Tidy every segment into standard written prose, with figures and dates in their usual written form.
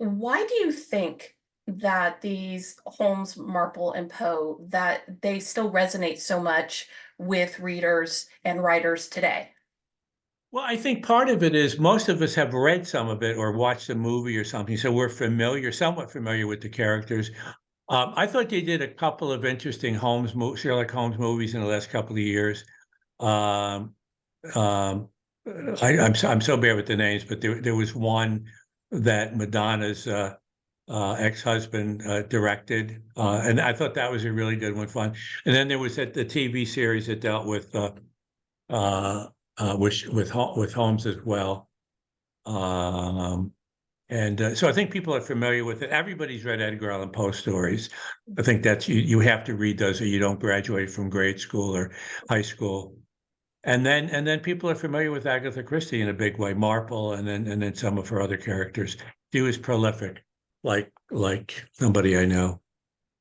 Why do you think that these Holmes, Marple, and Poe that they still resonate so much with readers and writers today? Well, I think part of it is most of us have read some of it or watched a movie or something, so we're somewhat familiar with the characters. I thought they did a couple of interesting Sherlock Holmes movies in the last couple of years. Um, um, I'm so bad with the names, but there was one that Madonna's ex-husband directed, and I thought that was a really good one, fun. And then there was the TV series that dealt uh, with Holmes as well. Um, and so I think people are familiar with it. Everybody's read Edgar Allan Poe stories. I think that's you have to read those or you don't graduate from grade school or high school. And then people are familiar with Agatha Christie in a big way, Marple, and then some of her other characters. She was prolific, like somebody I know.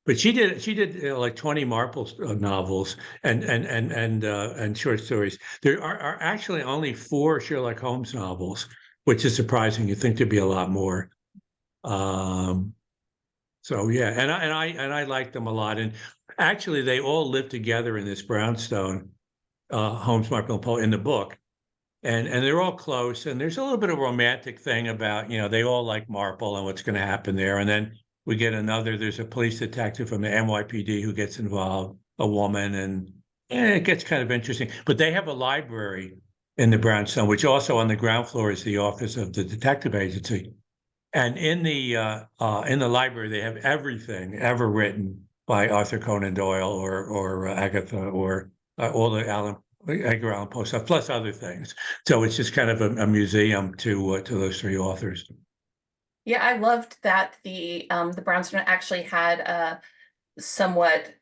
But she did like 20 Marple novels and short stories. There are actually only four Sherlock Holmes novels, which is surprising. You'd think there'd be a lot more. Um, so yeah, and I like them a lot. And actually, they all live together in this brownstone, Holmes, Marple, and Poe in the book. And they're all close, and there's a little bit of romantic thing about, they all like Marple and what's going to happen there. And then we get there's a police detective from the NYPD who gets involved, a woman, and it gets kind of interesting. But they have a library in the brownstone, which also on the ground floor is the office of the detective agency. And in the library, they have everything ever written by Arthur Conan Doyle or Agatha or all the Edgar Allan Poe stuff, plus other things. So it's just kind of a museum to those three authors. Yeah, I loved that the brownstone actually had a somewhat,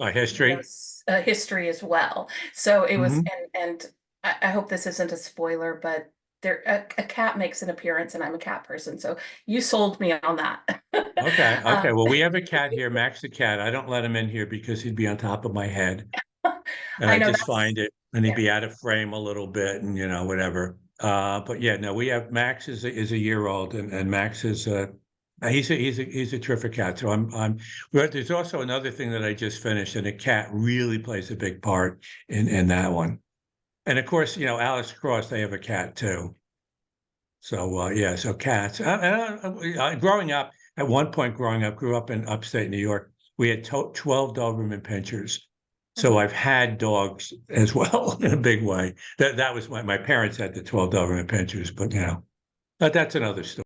History. a history as well. So it was, Hmm. and I hope this isn't a spoiler, but a cat makes an appearance, and I'm a cat person, so you sold me on that. Okay. Okay. um, Well, we have a cat here, Max the cat. I don't let him in here because he'd be on top of my head. And I I know just that's find it, and he'd yeah. be out of frame a little bit, and whatever. But yeah, no, we have Max is a year old, and Max is he's a terrific cat. So but there's also another thing that I just finished, and a cat really plays a big part in that one. And of course, Alex Cross, they have a cat too. So yeah, so cats. Growing up, at one point growing up, grew up in upstate New York. We had 12 Doberman Pinschers. So Mhm. I've had dogs as well in a big way. That was my parents had the 12 Doberman Pinschers, but that's another story.